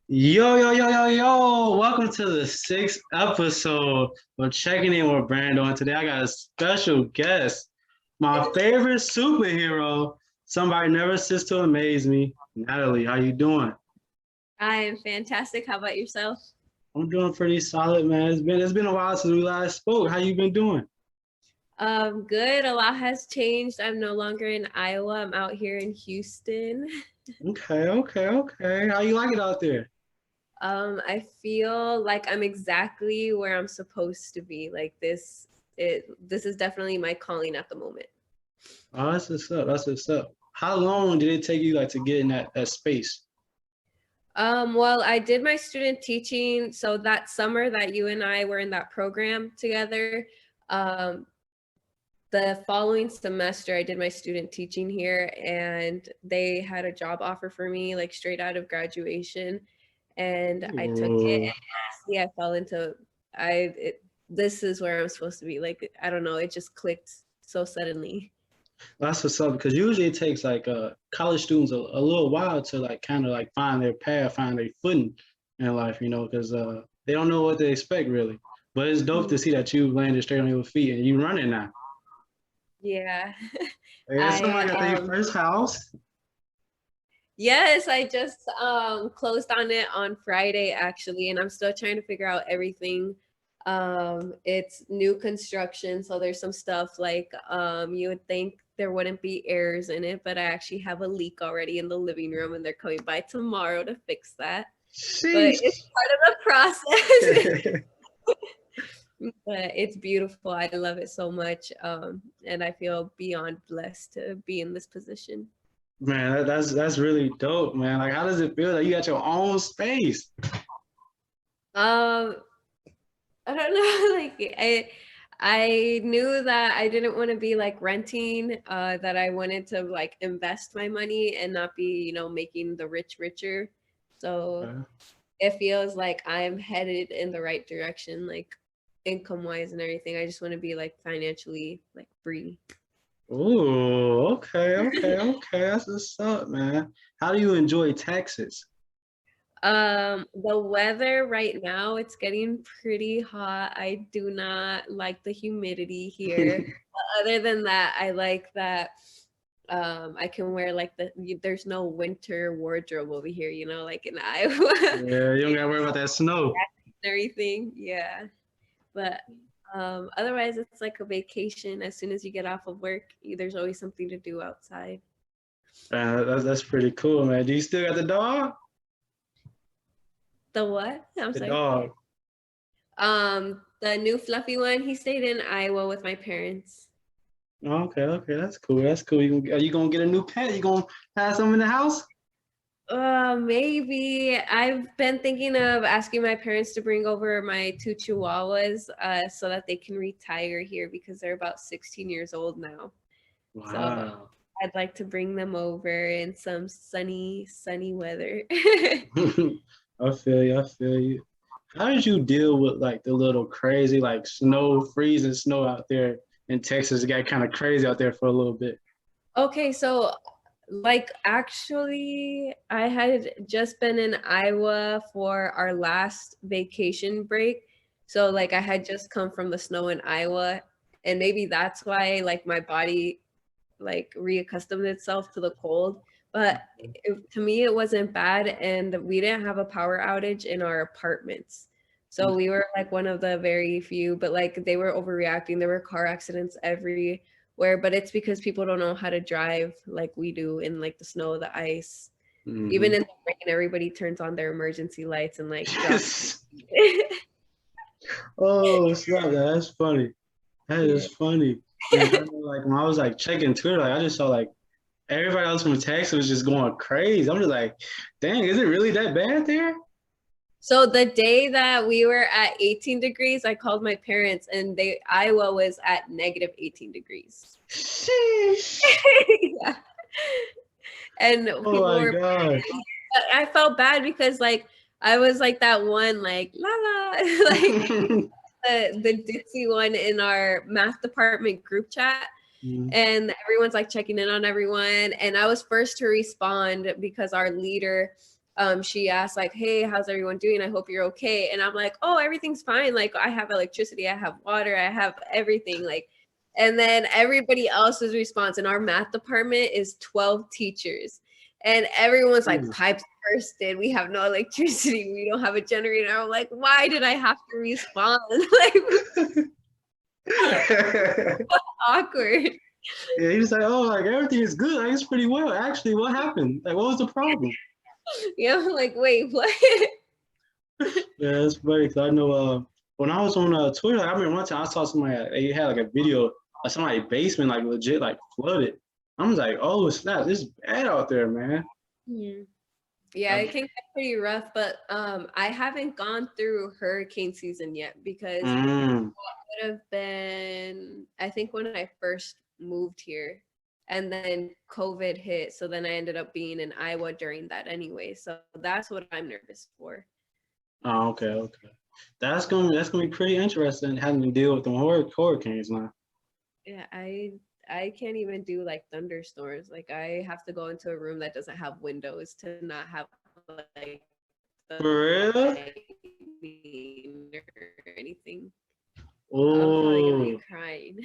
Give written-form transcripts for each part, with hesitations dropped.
Yo, yo, yo, yo, yo! Welcome to the sixth episode of Checking In with Brando. And today I got a special guest, my favorite superhero. Somebody never ceases to amaze me. Natalie, how you doing? I am fantastic. How about yourself? I'm doing pretty solid, man. It's been a while since we last spoke. How you been doing? Good. A lot has changed. I'm no longer in Iowa. I'm out here in Houston. Okay, okay, okay. How you like it out there? I feel like I'm exactly where I'm supposed to be. Like this is definitely my calling at the moment. Oh, that's what's up. That's what's up. How long did it take you like to get in that space? Well, I did my student teaching. So that summer that you and I were in that program together, um, the following semester I did my student teaching here and they had a job offer for me like straight out of graduation and I took it Ooh. and honestly I fell into this is where I'm supposed to be. Like I don't know, it just clicked so suddenly. That's what's up because usually it takes like college students a little while to like kind of like find their path, find their footing in life, because they don't know what to expect really. But it's dope to see that you landed straight on your feet and you running now. Yeah. Yeah, I somebody got their first house. Yes, I just closed on it on Friday actually, and I'm still trying to figure out everything. It's new construction, so there's some stuff like you would think there wouldn't be errors in it, but I actually have a leak already in the living room and they're coming by tomorrow to fix that. But it's Sheesh. part of the process. But it's beautiful. I love it so much. And I feel beyond blessed to be in this position. Man, that's really dope, man. Like, how does it feel that you got your own space? Um, I don't know. Like I knew that I didn't want to be like renting, that I wanted to like invest my money and not be, making the rich richer. So Okay. it feels like I'm headed in the right direction, like income wise and everything. I just want to be like financially like free. Ooh, okay, okay, okay. That's what's up, man. How do you enjoy Texas? The weather right now, it's getting pretty hot. I do not like the humidity here. Other than that, I like that I can wear like there's no winter wardrobe over here, like in Iowa Yeah, you don't gotta worry about that snow. and everything. Yeah. But otherwise it's like a vacation. As soon as you get off of work, there's always something to do outside. That's pretty cool, man. Do you still got the dog? The what? I'm The sorry. dog. The new fluffy one, he stayed in Iowa with my parents. Okay, okay, that's cool. That's cool. Are you gonna get a new pet? You gonna have some in the house? Maybe. I've been thinking of asking my parents to bring over my two chihuahuas, so that they can retire here because they're about 16 years old now. So Wow. I'd like to bring them over in some sunny weather. I feel you. I feel you. How did you deal with like the little crazy like snow, freezing snow out there in Texas? It got kind of crazy out there for a little bit. Okay, so like actually I had just been in Iowa for our last vacation break. So like I had just come from the snow in Iowa and maybe that's why like my body like reaccustomed itself to the cold. But to me it wasn't bad and we didn't have a power outage in our apartments. So we were like one of the very few, but like they were overreacting. There were car accidents everywhere, but it's because people don't know how to drive like we do in like the snow, the ice. Even Mm-hmm. in the rain, everybody turns on their emergency lights and like drops. Oh, snap! That's funny. That Yeah. is funny. And I know, like when I was like checking Twitter, like I just saw like everybody else from Texas was just going crazy. I'm just like, dang, is it really that bad there? So the day that we were at 18 degrees, I called my parents and Iowa was at negative 18 degrees. Sheesh. Yeah. And Oh people my were gosh. I felt bad because like I was like that one like la la like the ditzy one in our math department group chat Mhm. and everyone's like checking in on everyone and I was first to respond because our leader she asked like, hey, how's everyone doing? I hope you're okay. And I'm like, oh, everything's fine. Like, I have electricity, I have water, I have everything. Like, and then everybody else's response in our math department is 12 teachers. And everyone's like, pipes bursted. We have no electricity. We don't have a generator. I'm like, why did I have to respond? Like, awkward. Yeah, he was like, oh, like everything is good. Like, it's pretty well. Actually, what happened? Like, what was the problem? Yeah, I'm like, wait, what? Yeah, it's funny because I know when I was on Twitter, I remember one time I saw somebody they had like a video of somebody's basement like legit like flooded. I was like, oh snap, this is bad out there, man. Yeah, it can get pretty rough, but I haven't gone through hurricane season yet because it would have been, I think, when I first moved here, and then COVID hit, so then I ended up being in Iowa during that anyway. So that's what I'm nervous for. Oh, okay. That's gonna be pretty interesting having to deal with the hurricanes now. Yeah, I can't even do like thunderstorms. Like, I have to go into a room that doesn't have windows to not have like the For real? lightning or anything. I'm probably gonna be Oh, crying.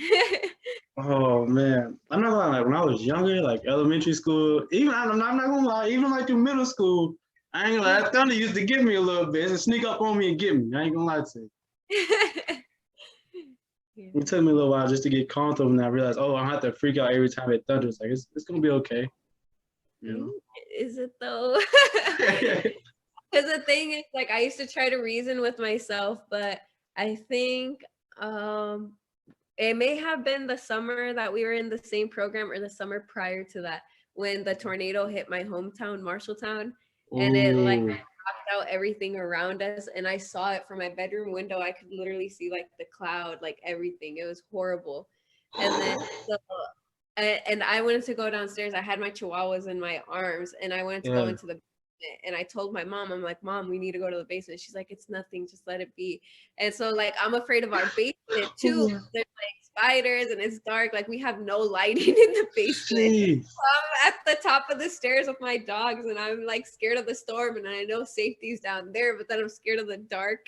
oh man. I'm not gonna lie, like when I was younger, like elementary school, even I'm not gonna lie, even like through middle school, I ain't gonna lie, that thunder used to get me a little bit. It sneak up on me and get me. I ain't gonna lie to you. Yeah. It took me a little while just to get comfortable and I realized, oh, I don't have to freak out every time it thunders. Like it's gonna be okay. You Is it though? know? Because the thing is, like, I used to try to reason with myself, but I think it may have been the summer that we were in the same program or the summer prior to that when the tornado hit my hometown, Marshalltown, and it like Ooh. knocked out everything around us. And I saw it from my bedroom window. I could literally see like the cloud, like everything. It was horrible. And then so and I wanted to go downstairs. I had my chihuahuas in my arms and I wanted to go Yeah. into the basement. And I told my mom, I'm like, Mom, we need to go to the basement. She's like, it's nothing, just let it be. And so like I'm afraid of our basement too. There's like spiders and it's dark. Like we have no lighting in the basement. Jeez. I'm at the top of the stairs with my dogs and I'm like scared of the storm and I know safety's down there, but then I'm scared of the dark.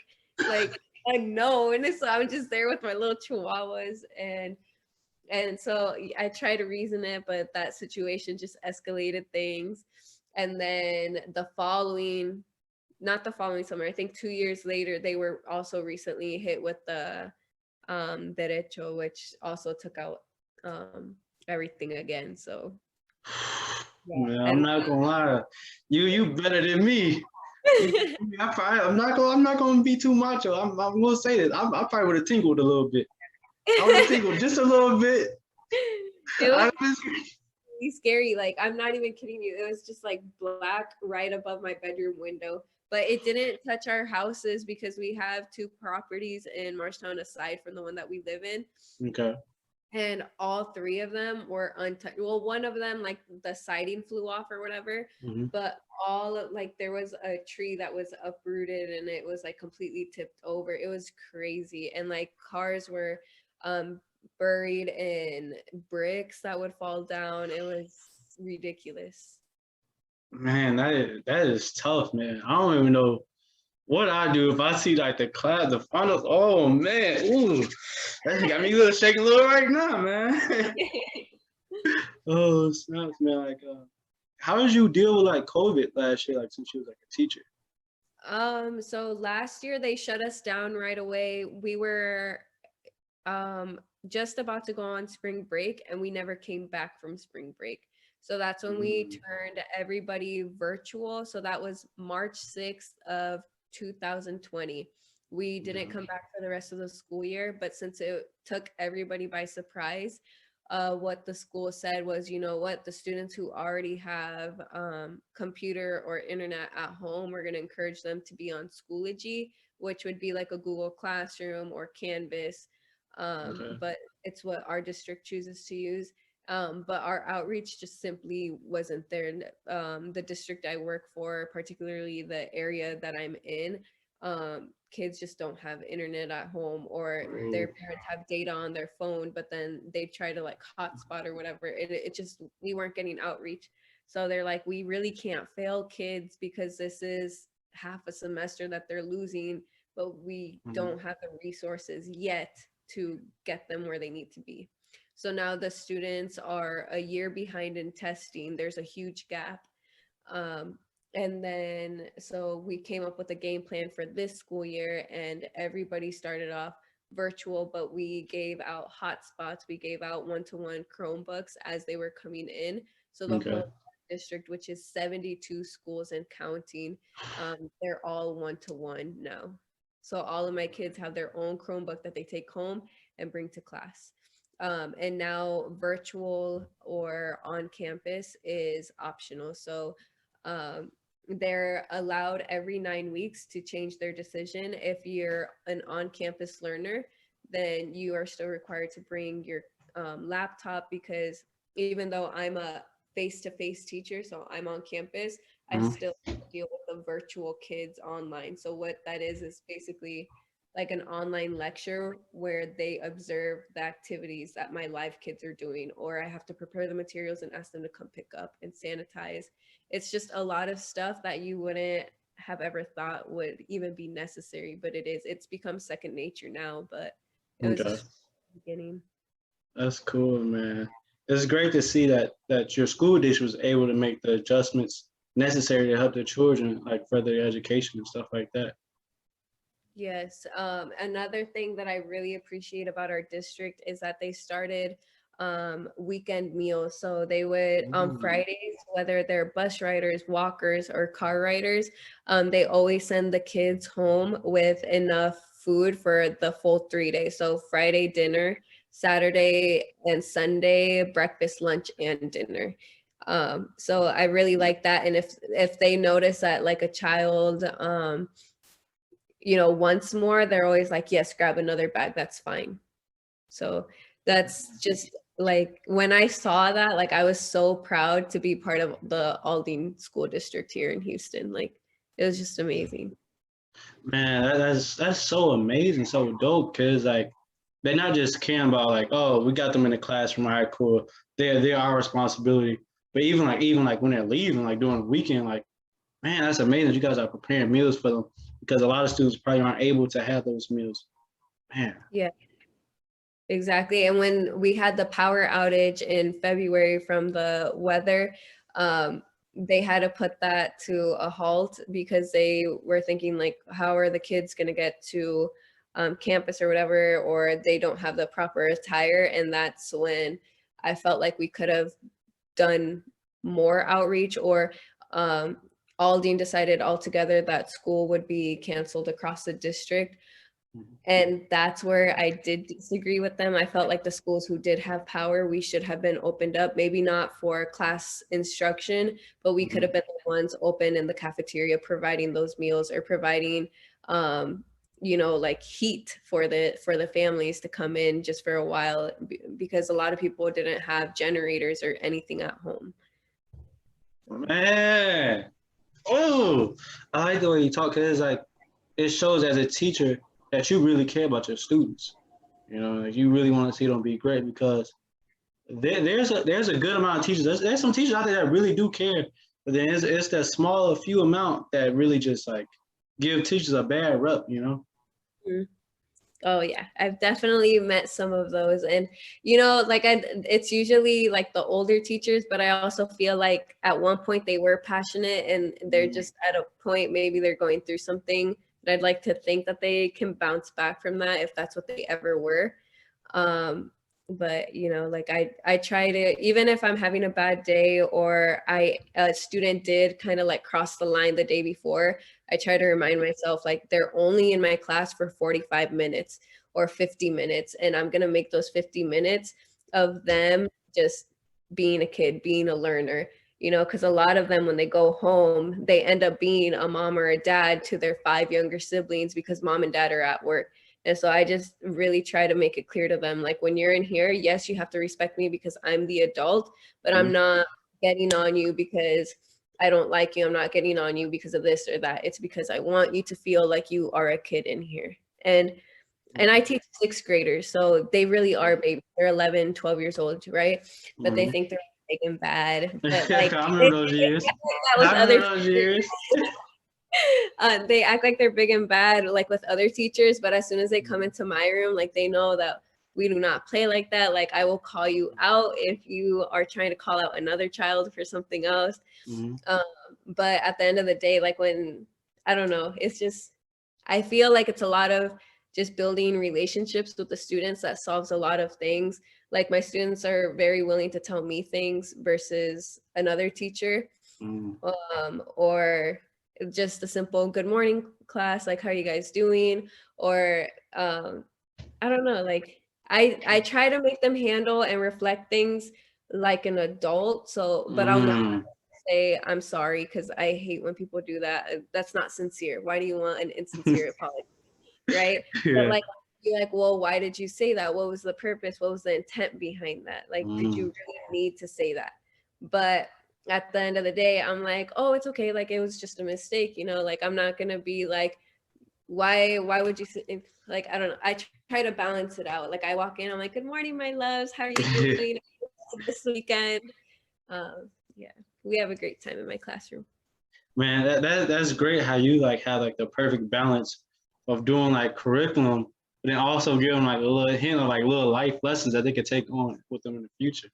Like unknown. And so I'm just there with my little chihuahuas and so I try to reason it, but that situation just escalated things. And then not the following summer, I think 2 years later, they were also recently hit with the derecho, which also took out everything again. So yeah. Man, I'm And not gonna lie. You better than me. I'm not gonna be too macho. I'm gonna say this. I probably would have tingled a little bit. I would have tingled just a little bit. it was I really scary. Like, I'm not even kidding you. It was just like black right above my bedroom window. But it didn't touch our houses because we have two properties in Marshtown aside from the one that we live in. Okay. And all three of them were untouched. Well, one of them, like the siding flew off or whatever, but like there was a tree that was uprooted and it was like completely tipped over. It was crazy. And like cars were buried in bricks that would fall down. It was ridiculous. Man, that is tough, man. I don't even know what I do if I see like the clouds, the funnels. Oh man, ooh, that got me a little shaking a little right now, man. Oh snaps, man. Like, how did you deal with like COVID last year? Like, since you was like a teacher. So last year they shut us down right away. We were just about to go on spring break and we never came back from spring break. So that's when we turned everybody virtual. So that was March 6th of 2020. We didn't come back for the rest of the school year, but since it took everybody by surprise, what the school said was, you know what, the students who already have computer or internet at home, we're going to encourage them to be on Schoology, which would be like a Google Classroom or Canvas. But it's what our district chooses to use. But our outreach just simply wasn't there. The district I work for, particularly the area that I'm in, kids just don't have internet at home or their parents have data on their phone, but then they try to like hotspot or whatever. It just, we weren't getting outreach. So they're like, we really can't fail kids because this is half a semester that they're losing, but we Mhm. don't have the resources yet to get them where they need to be. So now the students are a year behind in testing. There's a huge gap. Um, and then, so we came up with a game plan for this school year, and everybody started off virtual, but we gave out hotspots. We gave out one-to-one Chromebooks as they were coming in. So the Okay. whole district, which is 72 schools and counting, they're all one-to-one now. So all of my kids have their own Chromebook that they take home and bring to class. And now virtual or on campus is optional. So um, they're allowed every 9 weeks to change their decision. If you're an on-campus learner, then you are still required to bring your laptop, because even though I'm a face-to-face teacher, so I'm on campus, I Mhm. still deal with the virtual kids online. So what that is basically like an online lecture where they observe the activities that my live kids are doing, or I have to prepare the materials and ask them to come pick up and sanitize. It's just a lot of stuff that you wouldn't have ever thought would even be necessary, but it is. It's become second nature now, but it was Okay. just the beginning. That's cool, man. It's great to see that your school district was able to make the adjustments necessary to help their children, like further their education and stuff like that. Yes. Another thing that I really appreciate about our district is that they started weekend meals. So they would, on Mm. Fridays, whether they're bus riders, walkers, or car riders, they always send the kids home with enough food for the full 3 days. So Friday dinner, Saturday and Sunday breakfast, lunch, and dinner. So I really like that. And if they notice that like a child, once more, they're always like, yes, grab another bag, that's fine. So that's just like, when I saw that, like I was so proud to be part of the Aldine school district here in Houston. Like it was just amazing. Man, that's so amazing, so dope. Cause like they're not just caring about like, oh, we got them in the classroom, all right, cool. They're our responsibility. But even like when they're leaving, like during the weekend, like man, that's amazing. You guys are preparing meals for them because a lot of students probably aren't able to have those meals. Man. Yeah, exactly. And when we had the power outage in February from the weather, they had to put that to a halt because they were thinking like, how are the kids going to get to campus or whatever, or they don't have the proper attire. And that's when I felt like we could have done more outreach, or um, Aldine decided altogether that school would be canceled across the district. And that's where I did disagree with them. I felt like the schools who did have power, we should have been opened up, maybe not for class instruction, but we could Mhm. have been the ones open in the cafeteria providing those meals, or providing like heat for the families to come in just for a while, because a lot of people didn't have generators or anything at home. Man. Oh, I like the way you talk because like it shows as a teacher that you really care about your students. You know, like you really want to see them be great because there's a good amount of teachers. There's some teachers out there that really do care, but then it's that small few amount that really just like give teachers a bad rep. You know. Mm. Oh yeah, I've definitely met some of those. And like it's usually like the older teachers, but I also feel like at one point they were passionate, and they're Mm. just at a point, maybe they're going through something, but I'd like to think that they can bounce back from that if that's what they ever were. But like I try to, even if I'm having a bad day, or a student did kind of like cross the line the day before, I try to remind myself like they're only in my class for 45 minutes or 50 minutes, and I'm going to make those 50 minutes of them just being a kid, being a learner, because a lot of them, when they go home, they end up being a mom or a dad to their 5 younger siblings because mom and dad are at work. And so I just really try to make it clear to them, like, when you're in here, yes, you have to respect me because I'm the adult, but I'm Mm. not getting on you because I don't like you. I'm not getting on you because of this or that. It's because I want you to feel like you are a kid in here. And I teach sixth graders, so they really are babies. They're 11, 12 years old, right? But they Mm. think they're big and bad, but like I remember those years. that with I other remember those years. they act like they're big and bad like with other teachers, but as soon as they come into my room, like they know that we do not play like that. Like I will call you out if you are trying to call out another child for something else. Mm-hmm. But at the end of the day, like when I don't know, it's just I feel like it's a lot of just building relationships with the students that solves a lot of things. Like my students are very willing to tell me things versus another teacher. Or just a simple good morning class, like how are you guys doing? Or I don't know, like I try to make them handle and reflect things like an adult. So, but I'll not say I'm sorry because I hate when people do that. That's not sincere. Why do you want an insincere apology? Right? But Yeah. like you're like, well, why did you say that? What was the purpose? What was the intent behind that? Like, did you really need to say that? But at the end of the day, I'm like, oh, it's okay. Like it was just a mistake, you know, like I'm not gonna be like, why would you say, like, I don't know. I try to balance it out. Like I walk in, I'm like, good morning, my loves. How are you doing this weekend? Yeah, we have a great time in my classroom. Man, that's great how you like have like the perfect balance of doing like curriculum, but then also give them like a little hint of like little life lessons that they could take on with them in the future.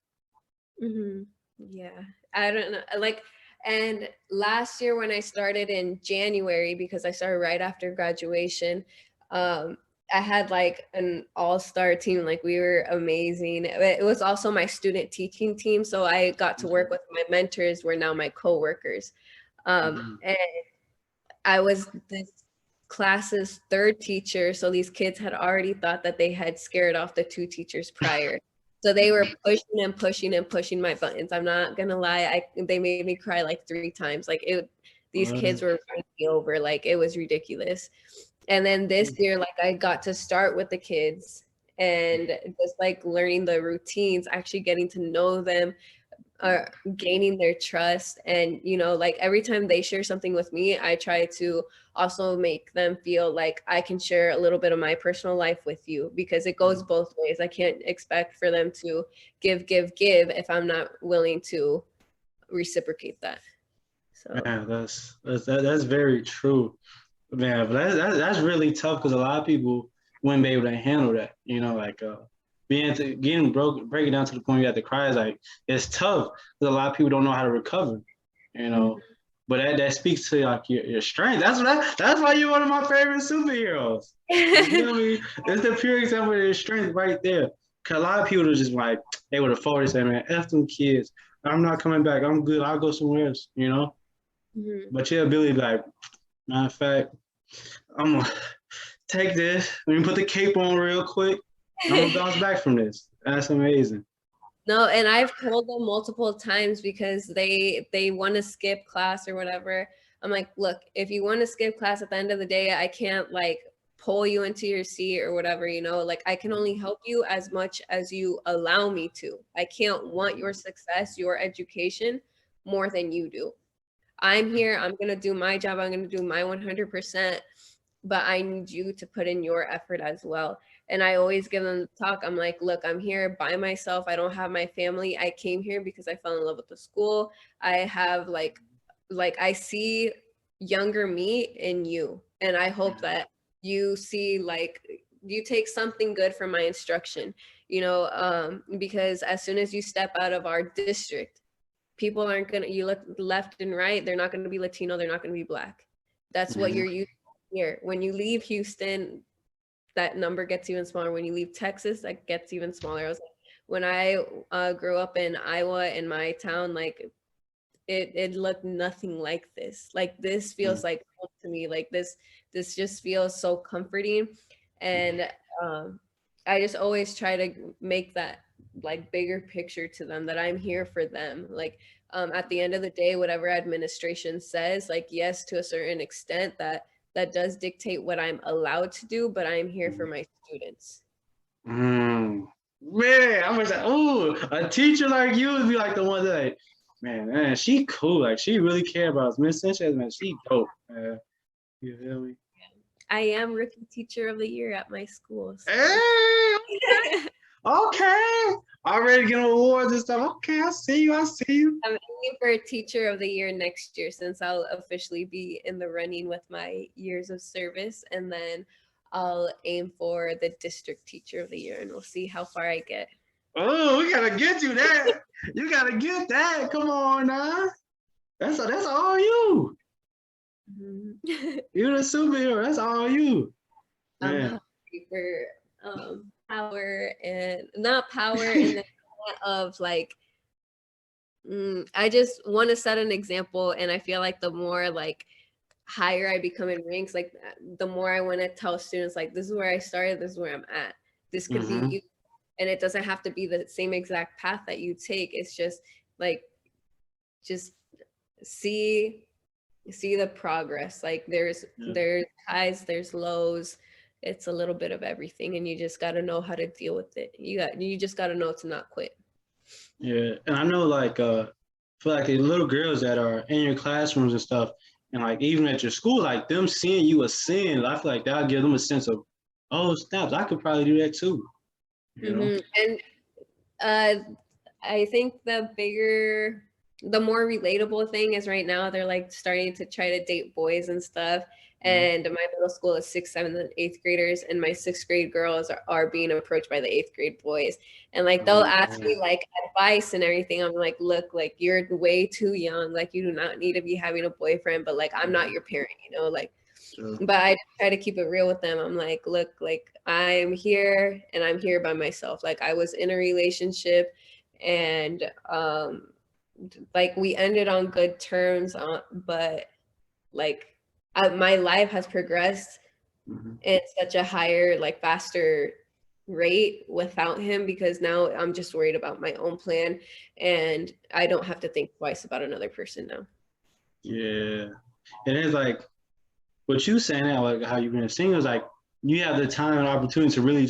Mm-hmm. Yeah, I don't know. Like, and last year when I started in January, because I started right after graduation, I had like an all-star team. Like we were amazing. It was also my student teaching team, so I got to work with my mentors, who are now my coworkers. And I was this class's third teacher, so these kids had already thought that they had scared off the two teachers prior. So they were pushing and pushing and pushing my buttons. I'm not gonna lie, they made me cry like 3 times. Like these kids were running me over. Like it was ridiculous. And then this year, like I got to start with the kids and just like learning the routines, actually getting to know them, are gaining their trust. And you know, like every time they share something with me, I try to also make them feel like I can share a little bit of my personal life with you, because it goes both ways. I can't expect for them to give if I'm not willing to reciprocate that. So Man, that's very true. Man, but that's really tough because a lot of people wouldn't be able to handle that. You know, like getting breaking down to the point you have to cry is like it's tough because a lot of people don't know how to recover. You know, but that speaks to like your strength. That's why you're one of my favorite superheroes. You feel me? It's the pure example of your strength right there. Cause a lot of people are just like they would have forwarded say, man, F them kids. I'm not coming back. I'm good. I'll go somewhere else. You know. But your ability, like, matter of fact, I'm gonna take this. Let me put the cape on real quick. And I'm gonna bounce back from this. That's amazing. no, and I've told them multiple times because they want to skip class or whatever. I'm like, look, if you want to skip class at the end of the day, I can't like pull you into your seat or whatever, you know, like I can only help you as much as you allow me to. I can't want your success, your education more than you do. I'm here, I'm going to do my job, I'm going to do my 100%, but I need you to put in your effort as well. And I always give them the talk. I'm like, look, I'm here by myself. I don't have my family. I came here because I fell in love with the school. I have like I see younger me in you. And I hope that you see like you take something good from my instruction, you know, because as soon as you step out of our district, people aren't gonna you look left and right, they're not gonna be Latino, they're not gonna be Black. That's what you're used to here. When you leave Houston, that number gets even smaller. When you leave Texas, that gets even smaller. I was like, when I grew up in Iowa, in my town, like it looked nothing like this. Like this feels like home to me. Like this just feels so comforting. And I just always try to make that like bigger picture to them, that I'm here for them. Like at the end of the day, whatever administration says, like yes, to a certain extent, that does dictate what I'm allowed to do, but I'm here for my students. Man, I was like, oh, a teacher like you would be like the one that, like, man, she cool. Like she really care about us. Miss Sanchez, man, she dope. Man. You feel me? I am rookie teacher of the year at my school. So. Hey, okay, Already getting awards and stuff. Okay, I see you. I see you. I'm aiming for Teacher of the Year next year since I'll officially be in the running with my years of service. And then I'll aim for the District Teacher of the Year and we'll see how far I get. Oh, we gotta get you that. You gotta get that. Come on now. That's all you. Mhm. You're the superhero. That's all you. I'm Man. hungry for power and not power in the sense of like I just want to set an example, and I feel like the more like higher I become in ranks, like the more I want to tell students like this is where I started, this is where I'm at. This could be you, and it doesn't have to be the same exact path that you take. It's just like just see the progress. Like there's highs, there's lows. It's a little bit of everything, and you just got to know how to deal with it. You just got to know to not quit. Yeah, and I know like for like the little girls that are in your classrooms and stuff, and like even at your school, like them seeing you ascend, I feel like that'll give them a sense of, oh snaps, I could probably do that too. You know? And I think the more relatable thing is right now they're like starting to try to date boys and stuff. And my middle school is 6th, 7th, and 8th graders, and my 6th grade girls are being approached by the 8th grade boys. And like they'll ask me like advice and everything. I'm like, look, like you're way too young. Like you do not need to be having a boyfriend, but like I'm not your parent, you know, like but I try to keep it real with them. I'm like, look, like I'm here and I'm here by myself. Like I was in a relationship and like we ended on good terms, but like my life has progressed in such a higher, like faster rate without him because now I'm just worried about my own plan and I don't have to think twice about another person now. Yeah, and it's like what you saying now, like how you've been single is like you have the time and opportunity to really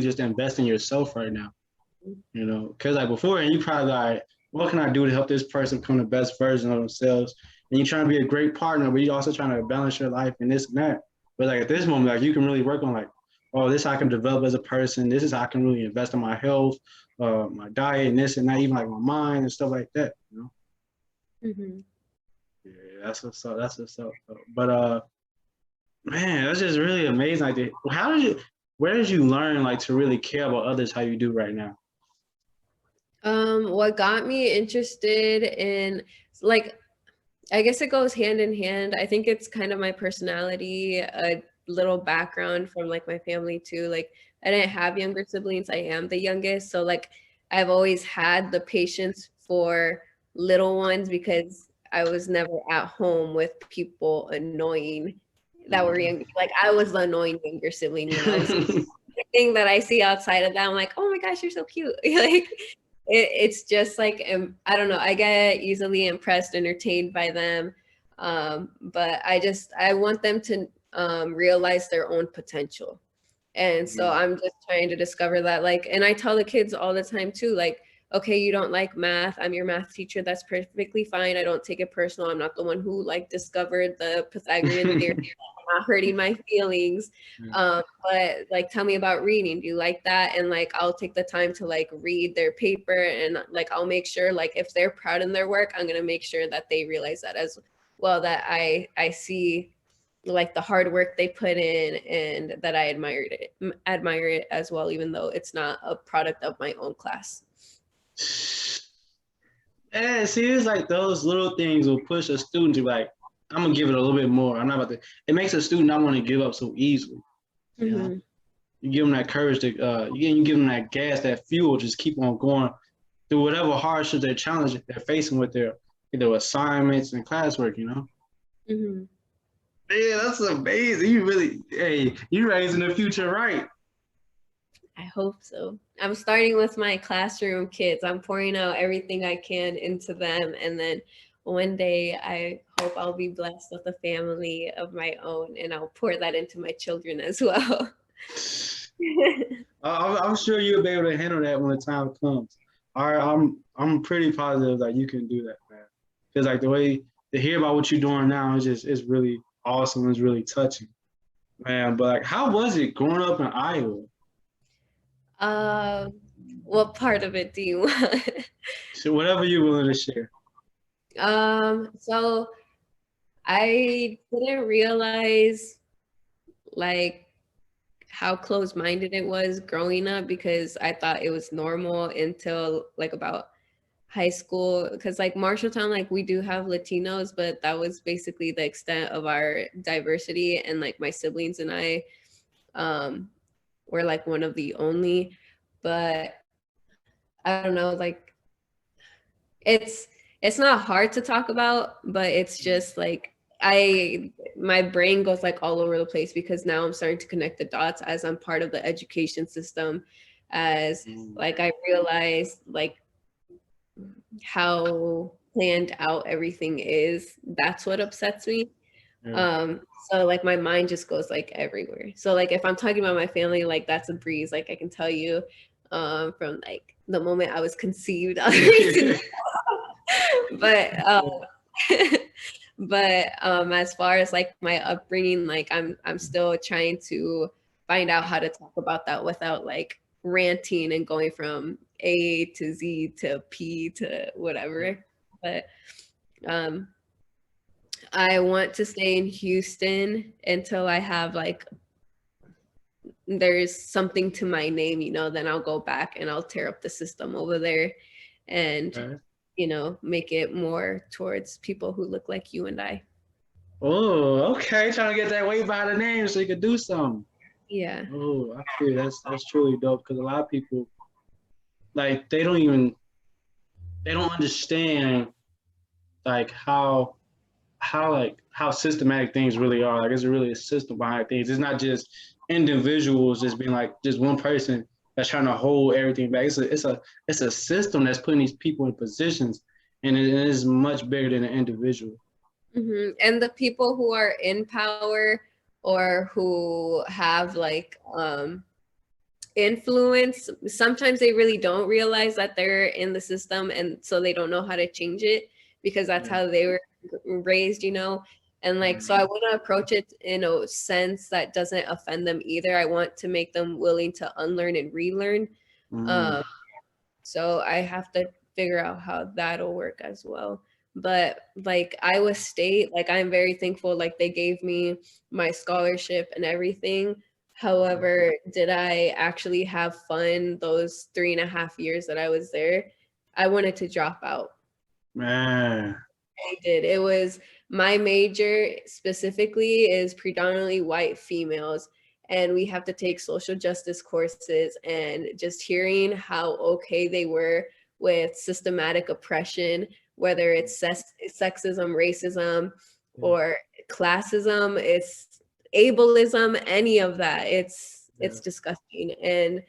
just invest in yourself right now. You know, because like before, and you probably like, what can I do to help this person become the best version of themselves? And you're trying to be a great partner, but you're also trying to balance your life and this and that. But like at this moment, like you can really work on like, oh, this I can develop as a person. This is how I can really invest in my health, my diet, and this and that, even like my mind and stuff like that. You know. Yeah, that's what's up. That's what's up. But man, that's just really amazing. Like, where did you learn like to really care about others how you do right now? What got me interested in like I guess it goes hand in hand. I think it's kind of my personality, a little background from like my family too. Like I didn't have younger siblings. I am the youngest. So like I've always had the patience for little ones because I was never at home with people annoying that were young. Like I was the annoying younger sibling, you know. So the thing that I see outside of that, I'm like, oh my gosh, you're so cute. Like it's just like I don't know. I get easily impressed, entertained by them, but I want them to realize their own potential, and so I'm just trying to discover that. Like, and I tell the kids all the time too, like, okay, you don't like math. I'm your math teacher. That's perfectly fine. I don't take it personal. I'm not the one who like discovered the Pythagorean theorem. I'm not hurting my feelings. But like, tell me about reading. Do you like that? And like, I'll take the time to like read their paper and like, I'll make sure like if they're proud in their work, I'm going to make sure that they realize that as well, that I see like the hard work they put in and that I admire it as well, even though it's not a product of my own class. Yeah, see, it's like those little things will push a student to like, I'm gonna give it a little bit more. I'm not about to. It makes a student not want to give up so easily. You know, you give them that courage to, you give them that gas, that fuel, just keep on going through whatever hardships they're challenging, they're facing with their assignments and classwork. You know. Yeah, that's amazing. You really, hey, you raising the future right. I hope so. I'm starting with my classroom kids. I'm pouring out everything I can into them. And then one day I hope I'll be blessed with a family of my own and I'll pour that into my children as well. I'm sure you'll be able to handle that when the time comes. All right, I'm pretty positive that you can do that, man. Because like the way to hear about what you're doing now is just it's really awesome. It's really touching, man. But like, how was it growing up in Iowa? What part of it do you want? So whatever you're willing to share. So I didn't realize like how close-minded it was growing up because I thought it was normal until like about high school. Because like Marshalltown, like we do have Latinos, but that was basically the extent of our diversity. And like my siblings and I um, were like one of the only. But I don't know, like it's it's not hard to talk about, but it's just like my brain goes like all over the place because now I'm starting to connect the dots as I'm part of the education system, as like I realize like how planned out everything is. That's what upsets me. Yeah. So like my mind just goes like everywhere. So like if I'm talking about my family, like that's a breeze. Like I can tell you from like the moment I was conceived. But as far as like my upbringing, like I'm still trying to find out how to talk about that without like ranting and going from A to Z to P to whatever. But um I want to stay in Houston until I have like there's something to my name, you know, then I'll go back and I'll tear up the system over there and Okay. you know, make it more towards people who look like you and I. Oh, okay. Trying to get that way by the name so you could do something. Yeah. Oh, I feel that's truly dope because a lot of people like they don't understand like how systematic things really are. Like it's really a system behind things. It's not just individuals just being like just one person that's trying to hold everything back. It's a system that's putting these people in positions, and it is much bigger than an individual. And the people who are in power or who have like influence, sometimes they really don't realize that they're in the system and so they don't know how to change it because that's Yeah. how they were raised, you know. And like so I want to approach it in a sense that doesn't offend them either. I want to make them willing to unlearn and relearn. Mm. um so I have to figure out how that'll work as well. But like Iowa State, like I'm very thankful, like they gave me my scholarship and everything. However, did I actually have fun those 3.5 years that I was there? I wanted to drop out. Man. I did. It was my major specifically is predominantly white females, and we have to take social justice courses. And just hearing how okay they were with systematic oppression, whether it's sexism, racism, or classism, it's ableism, any of that, Yeah. it's disgusting. And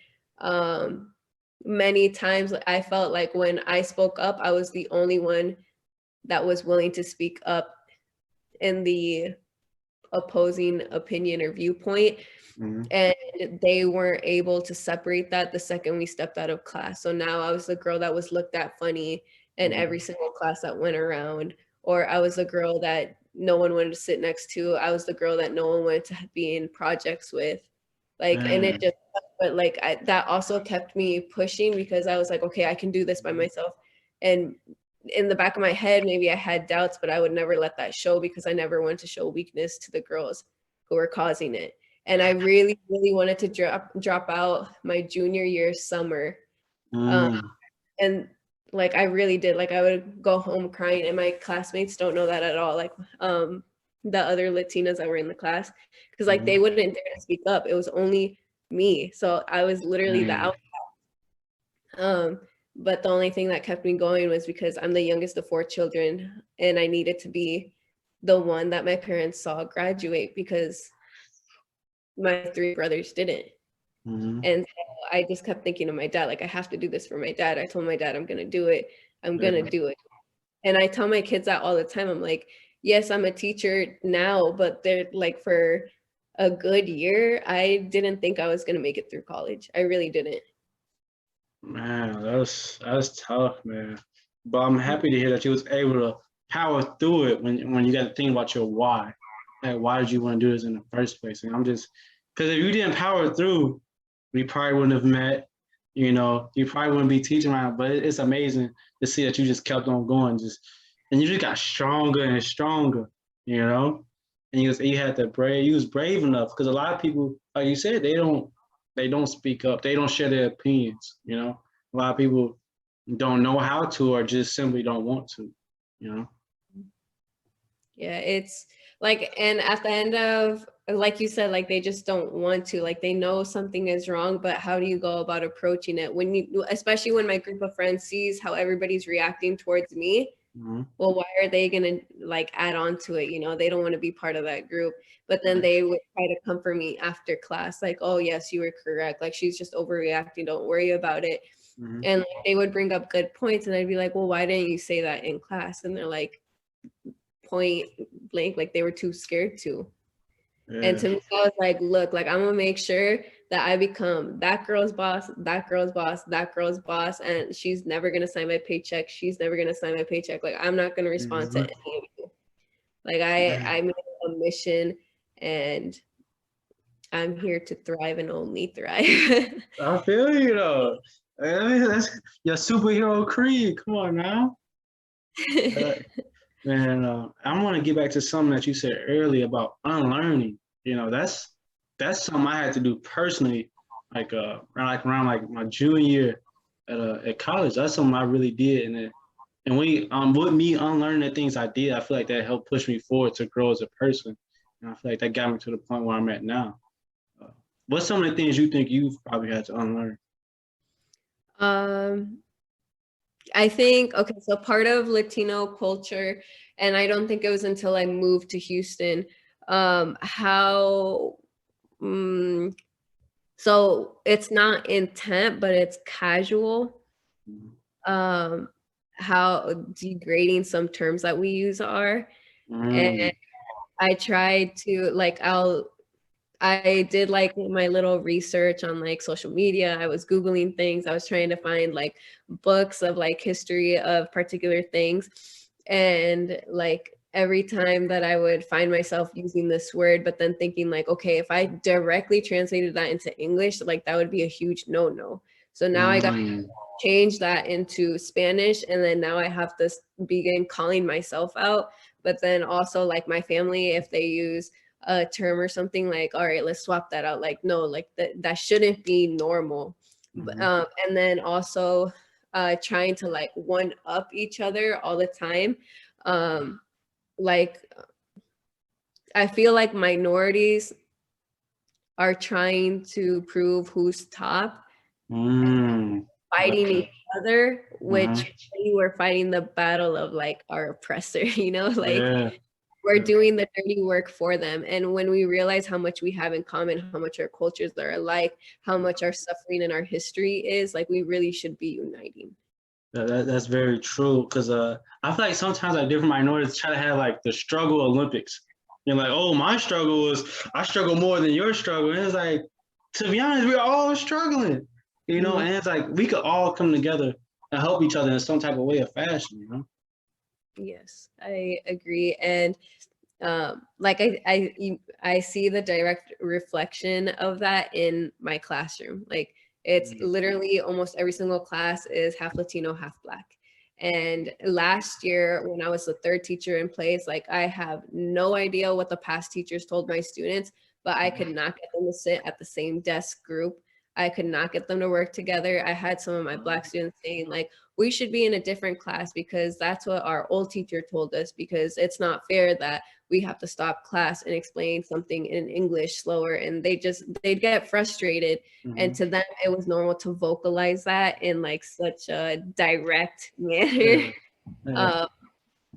many times I felt like when I spoke up, I was the only one that was willing to speak up in the opposing opinion or viewpoint. Mm-hmm. And they weren't able to separate that the second we stepped out of class. So now I was the girl that was looked at funny in every single class that went around, or I was the girl that no one wanted to sit next to. I was the girl that no one wanted to be in projects with. Like, and it Man. just, but like that also kept me pushing because I was like, okay, I can do this by myself. And in the back of my head, maybe I had doubts, but I would never let that show because I never wanted to show weakness to the girls who were causing it. And I really, really wanted to drop out my junior year summer. Mm. And like I really did. Like I would go home crying, and my classmates don't know that at all. Like the other Latinas that were in the class, because like they wouldn't dare to speak up. It was only me. So I was literally the out. But the only thing that kept me going was because I'm the youngest of 4 children, and I needed to be the one that my parents saw graduate because my 3 brothers didn't. Mm-hmm. And so I just kept thinking of my dad, like I have to do this for my dad. I told my dad I'm gonna do it. I'm gonna do it. And I tell my kids that all the time. I'm like, yes, I'm a teacher now, but they're like for a good year, I didn't think I was gonna make it through college. I really didn't. Man, that's tough, man. But I'm happy to hear that you was able to power through it when you got to think about your why. Like, why did you want to do this in the first place? And I'm just because if you didn't power through, we probably wouldn't have met. You probably wouldn't be teaching right now, but it's amazing to see that you just kept on going, and you just got stronger and stronger, you know. And you had the brave. You was brave enough because a lot of people, like you said, they don't speak up. They don't share their opinions. A lot of people don't know how to or just simply don't want to. You know. Yeah, it's like, and at the end of, like you said, like they just don't want to, like they know something is wrong, but how do you go about approaching it when you, especially when my group of friends sees how everybody's reacting towards me? Mm-hmm. Well, why are they gonna like add on to it? They don't want to be part of that group. But then they would try to comfort me after class, like, oh yes, you were correct. Like she's just overreacting. Don't worry about it. Mm-hmm. And like, they would bring up good points, and I'd be like, well, why didn't you say that in class? And they're like, point blank, like they were too scared to. And Yeah. to me, I was like, look, like I'm gonna make sure that I become that girl's boss, that girl's boss, that girl's boss, and she's never gonna sign my paycheck. She's never gonna sign my paycheck. Like I'm not gonna respond to Mm-hmm. any of you. Like I made a mission, and I'm here to thrive and only thrive. I feel you though. That's your superhero creed. Come on now. Uh, Man, I want to get back to something that you said earlier about unlearning. That's something I had to do personally, around like my junior year at college. That's something I really did, and with me unlearning the things I did, I feel like that helped push me forward to grow as a person, and I feel like that got me to the point where I'm at now. Uh, what's some of the things you think you've probably had to unlearn? um I think, okay, so part of Latino culture, and I don't think it was until I moved to Houston, how, so it's not intent, but it's casual, um, how degrading some terms that we use are. Mm, And I tried to, like, I did like my little research on like social media. I was Googling things. I was trying to find like books of like history of particular things. And like every time that I would find myself using this word, but then thinking like, okay, if I directly translated that into English, like that would be a huge no-no. So now I got to mm, change that into Spanish. And then now I have to begin calling myself out. But then also like my family, if they use a term or something, like, all right, let's swap that out. Like, no, like that shouldn't be normal. mhm, And then also trying to like one up each other all the time. Like I feel like minorities are trying to prove who's top, fighting okay. each other, Uh-huh. which we were fighting the battle of like our oppressor, like Yeah. we're doing the dirty work for them. And when we realize how much we have in common, how much our cultures are alike, how much our suffering and our history is, like we really should be uniting. That's very true because I feel like sometimes like different minorities try to have like the struggle Olympics. You're like, oh, my struggle was I struggle more than your struggle, and it's like, to be honest, we're all struggling, Mhm. and it's like we could all come together and help each other in some type of way or fashion. Yes, I agree. And like I see the direct reflection of that in my classroom. Like it's Mm-hmm. literally almost every single class is half Latino, half Black. And last year, when I was the third teacher in place, like I have no idea what the past teachers told my students, but I could not get them to sit at the same desk group. I could not get them to work together. I had some of my Black students saying, like, we should be in a different class because that's what our old teacher told us, because it's not fair that we have to stop class and explain something in English slower. And they'd get frustrated. And Mm-hmm. to them, it was normal to vocalize that in like such a direct manner. Yeah. Yeah. um,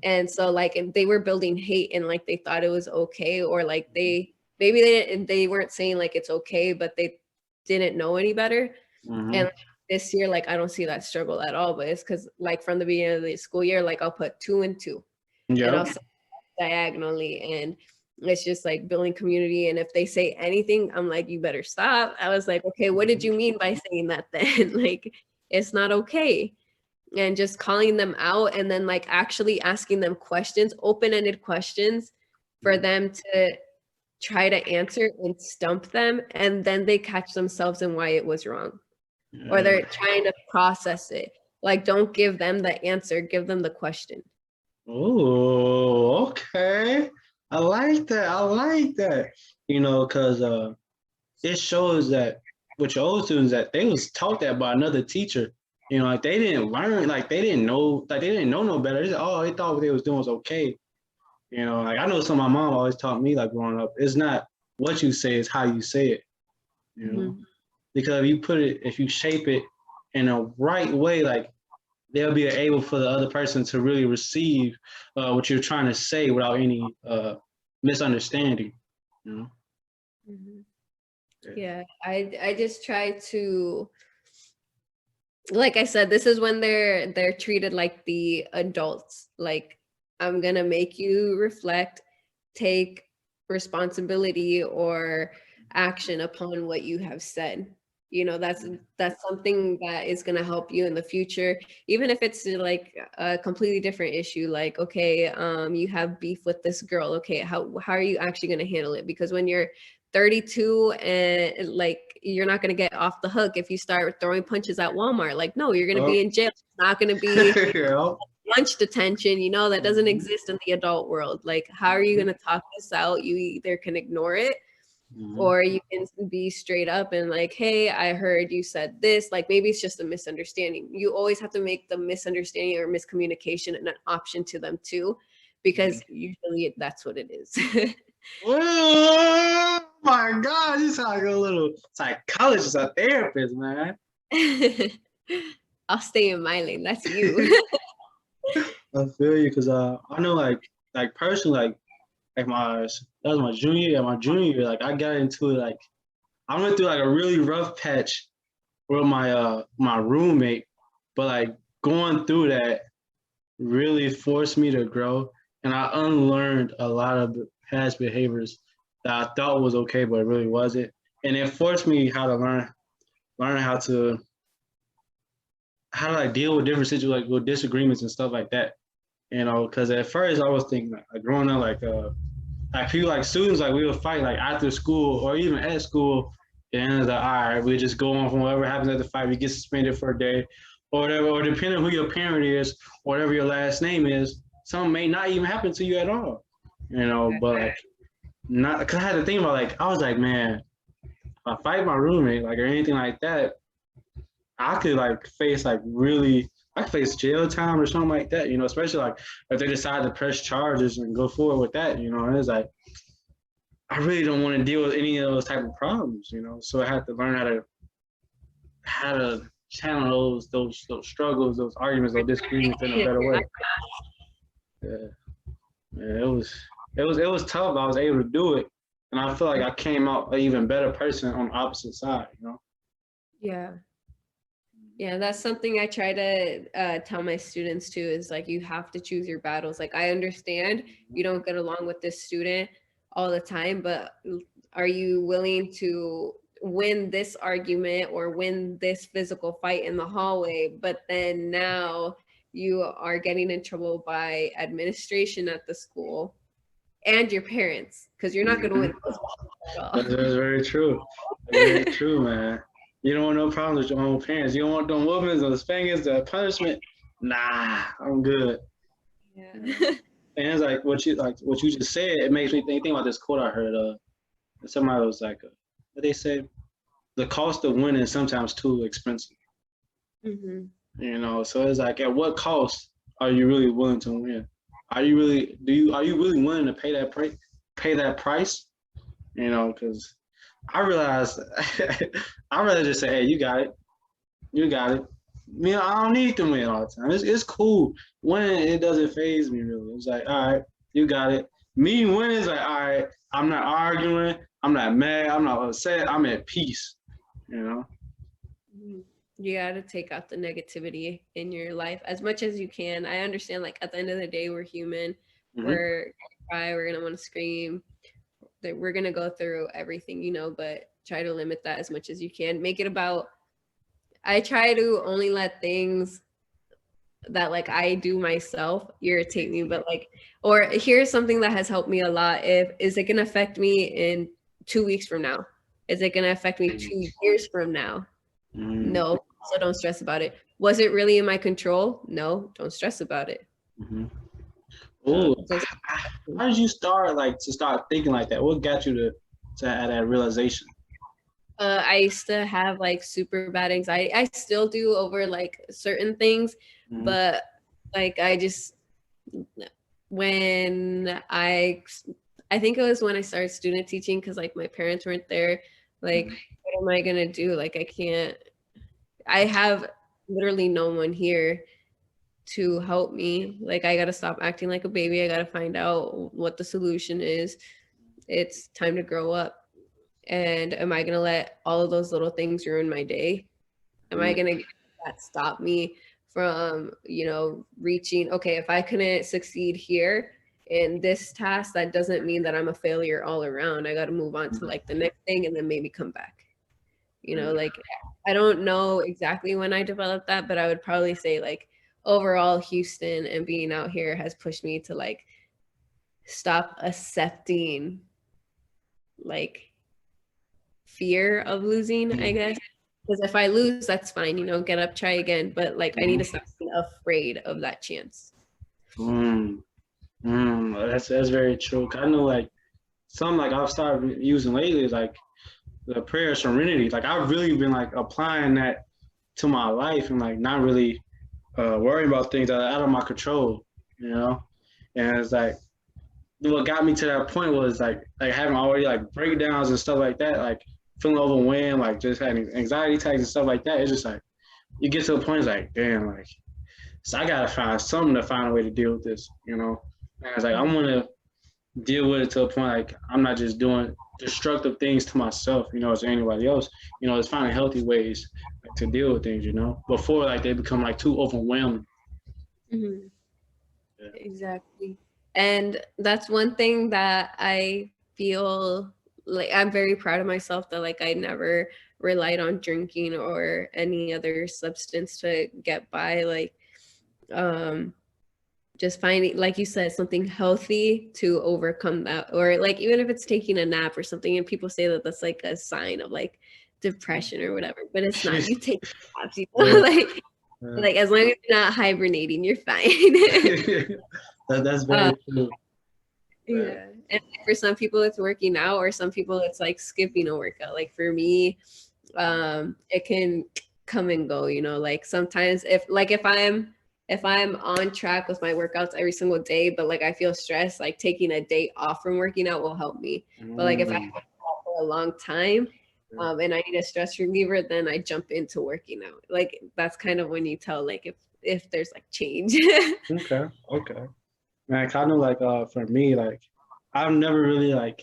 and so like they were building hate, and like they thought it was okay, or like they weren't saying like it's okay, but they didn't know any better. Mm-hmm. And this year, like I don't see that struggle at all, but it's because like from the beginning of the school year, like I'll put 2 and 2, and I'll Yep. say diagonally, and it's just like building community. And if they say anything, I'm like, you better stop. I was like, okay, what did you mean by saying that then? Like it's not okay. And just calling them out, and then like actually asking them questions, open-ended questions, for them to try to answer and stump them, and then they catch themselves in why it was wrong. or they're trying to process it. Like, don't give them the answer, give them the question. Oh, okay. I like that. I like that. Because it shows that with your old students that they was taught that by another teacher. Like they didn't learn, like they didn't know, no better. They said, oh, they thought what they was doing was okay. Like I know some of my mom always taught me, like growing up, it's not what you say, it's how you say it. Because if you shape it in a right way, like they'll be able for the other person to really receive what you're trying to say without any misunderstanding. Yeah, I just try to, like I said, this is when they're treated like the adults. Like, I'm gonna make you reflect, take responsibility or action upon what you have said. That's something that is going to help you in the future, even if it's like a completely different issue. Like, okay, you have beef with this girl. Okay, how are you actually going to handle it? Because when you're 32 and like, you're not going to get off the hook if you start throwing punches at Walmart. Like, no, you're going to be in jail. It's not going to be lunch detention. That doesn't exist in the adult world. Like, how are you going to talk this out? You either can ignore it, or you can be straight up and like, hey, I heard you said this. Like, maybe it's just a misunderstanding. You always have to make the misunderstanding or miscommunication an option to them too, because usually that's what it is. Oh my God, you sound like a little psychologist, a therapist, man. I'll stay in my lane. That's you. I feel you, because I know, like personally, like that was my junior year. My junior year, like I got into it, like I went through like a really rough patch with my roommate, but like going through that really forced me to grow, and I unlearned a lot of past behaviors that I thought was okay, but it really wasn't, and it forced me how to learn how to like deal with different situations, like with disagreements and stuff like that. Because at first I was thinking, like growing up, like people, like students, like we would fight like after school or even at school, and it's like, all right, we just go on from whatever happens at the fight, we get suspended for a day or whatever, or depending on who your parent is or whatever your last name is, something may not even happen to you at all. But like not, because I had to think about, like I was like, man, if I fight my roommate like or anything like that, I could like face like really, I could face jail time or something like that, especially like if they decide to press charges and go forward with that, and it's like I really don't want to deal with any of those type of problems, So I had to learn how to channel those struggles, those arguments, those disagreements in a better way. Yeah, it was tough. I was able to do it, and I feel like I came out an even better person on the opposite side. Yeah, that's something I try to tell my students too, is like, you have to choose your battles. Like, I understand you don't get along with this student all the time, but are you willing to win this argument or win this physical fight in the hallway? But then now you are getting in trouble by administration at the school and your parents, because you're not going to win those at all. That's very true. Very true, man. You don't want no problems with your own parents. You don't want them whoopings, those spankings, the punishment. Nah, I'm good. Yeah. And it's like what you just said. It makes me think about this quote I heard. Somebody was like, what they said, the cost of winning is sometimes too expensive. So it's like, at what cost are you really willing to win? Are you really willing to pay that price? Because I realized I'd rather just say, hey, you got it. I don't need to win all the time. It's cool. Winning, it doesn't faze me really. It's like, all right, you got it. Me winning is like, all right, I'm not arguing, I'm not mad, I'm not upset, I'm at peace. You got to take out the negativity in your life as much as you can. I understand, like, at the end of the day, we're human. We're gonna cry, we're gonna want to scream, that we're gonna go through everything, but try to limit that as much as you can. Make it about, I try to only let things that like I do myself irritate me, but like, or here's something that has helped me a lot. Is it gonna affect me in 2 weeks from now? Is it gonna affect me 2 years from now? Mm-hmm. No, so don't stress about it. Was it really in my control? No, don't stress about it. Mm-hmm. Oh, Just how did you start like to start thinking like that? What got you to have that realization? I used to have like super bad anxiety. I still do over like certain things, Mm-hmm. but like I just when I think it was when I started student teaching because like my parents weren't there. Like, what am I gonna do? Like, I can't. I have literally no one here to help me. Like, I gotta stop acting like a baby. I gotta find out what the solution is. It's time to grow up. And am I gonna let all of those little things ruin my day? Am I gonna let that stop me from, reaching, okay, if I couldn't succeed here in this task, that doesn't mean that I'm a failure all around. I got to move on to like the next thing and then maybe come back. Like I don't know exactly when I developed that, but I would probably say like overall Houston and being out here has pushed me to like stop accepting like fear of losing, I guess. Because if I lose, that's fine, get up, try again. But like, I need to stop being afraid of that chance. Mm, that's very true. 'Cause I know like some like I've started using lately is like the prayer of serenity. Like I've really been like applying that to my life and like not really worrying about things that are out of my control, you know. And it's like what got me to that point was like having already like breakdowns and stuff like that, like feeling overwhelmed, like just having anxiety attacks and stuff like that. It's just like you get to a point, it's like damn, like so I gotta find something to find a way to deal with this, you know. And it's like I'm gonna deal with it to a point like I'm not just doing destructive things to myself, as anybody else. It's finding healthy ways like, to deal with things, before like they become like too overwhelming. Mm-hmm. Yeah. Exactly. And that's one thing that I feel like I'm very proud of myself that like I never relied on drinking or any other substance to get by. Like, um, just finding, like you said, something healthy to overcome that, or like even if it's taking a nap or something, and people say that that's like a sign of like depression or whatever, but it's not. You take naps, Yeah. like as long as you're not hibernating, you're fine. That's uh, very true. Right. yeah, and for some people it's working out, or some people it's like skipping a workout. Like for me, it can come and go, like sometimes if I'm on track with my workouts every single day, but like I feel stressed, like taking a day off from working out will help me. But like if I work out for a long time, and I need a stress reliever, then I jump into working out. Like that's kind of when you tell like if there's like change. Okay. Okay. Man, I know like for me, like I've never really like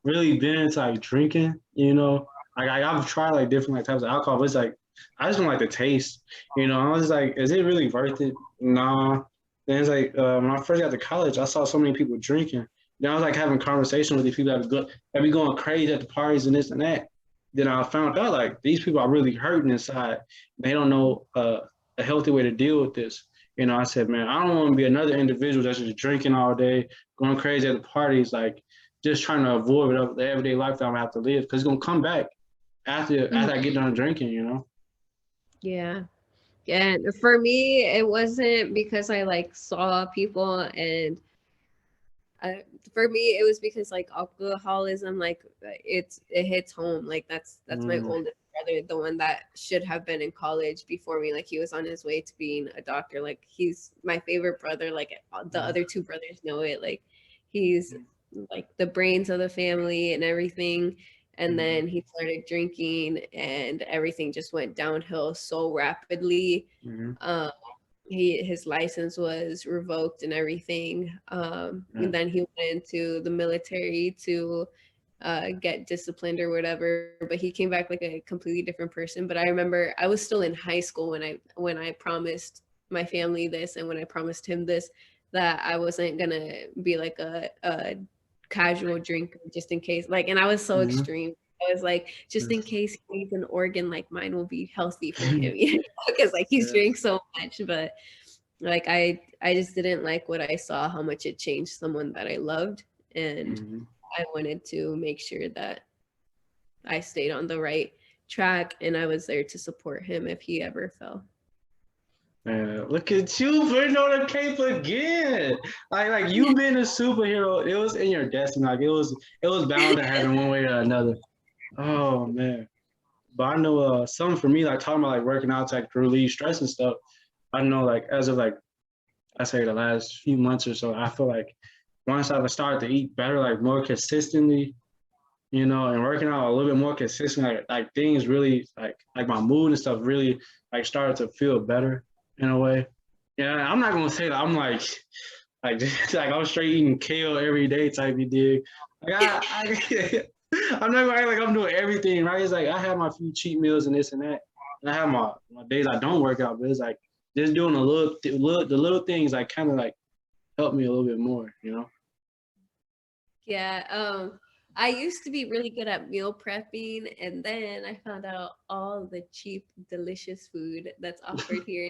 really been into like drinking, Like I've tried like different like types of alcohol, but it's like I just don't like the taste. I was like, is it really worth it? Nah. Then it's like when I first got to college, I saw so many people drinking. Then I was like having conversations with these people that be going crazy at the parties and this and that. Then I found out like these people are really hurting inside. They don't know a healthy way to deal with this. I said, man, I don't want to be another individual that's just drinking all day, going crazy at the parties, like just trying to avoid the everyday life that I'm gonna have to live because it's gonna come back after I get done drinking. Yeah. Yeah, and for me, it wasn't because I like saw people, and for me, it was because like alcoholism, like it hits home. Like that's my Mm, oldest brother, the one that should have been in college before me. Like he was on his way to being a doctor. Like he's my favorite brother. Like the other two brothers know it. Like he's like the brains of the family and everything. And then he started drinking, and everything just went downhill so rapidly. mm, His license was revoked and everything. And then he went into the military to get disciplined or whatever. But he came back like a completely different person. But I remember I was still in high school when I promised my family this, and when I promised him this, that I wasn't gonna be like a casual drinker just in case. Like, and I was so mm, extreme. I was like, just in case he needs an organ, like mine will be healthy for him, because like he's drank so much. But like I just didn't like what I saw, how much it changed someone that I loved, and mm, I wanted to make sure that I stayed on the right track, and I was there to support him if he ever fell. Man, look at you putting on a cape again. Like you being a superhero, it was in your destiny. Like it was bound to happen one way or another. Oh man. But I know something for me, like talking about like working out to like relieve stress and stuff. I know like as of like I say the last few months or so, I feel like once I've started to eat better, like more consistently, and working out a little bit more consistently, like things really like my mood and stuff really like started to feel better in a way. Yeah, I'm not gonna say that I'm like just, like I'm straight eating kale every day type of dig. Like I'm not gonna act like I'm doing everything right. It's like I have my few cheat meals and this and that, and I have my days I don't work out, but it's like just doing the little things like kind of like help me a little bit more. Yeah, I used to be really good at meal prepping, and then I found out all the cheap, delicious food that's offered here.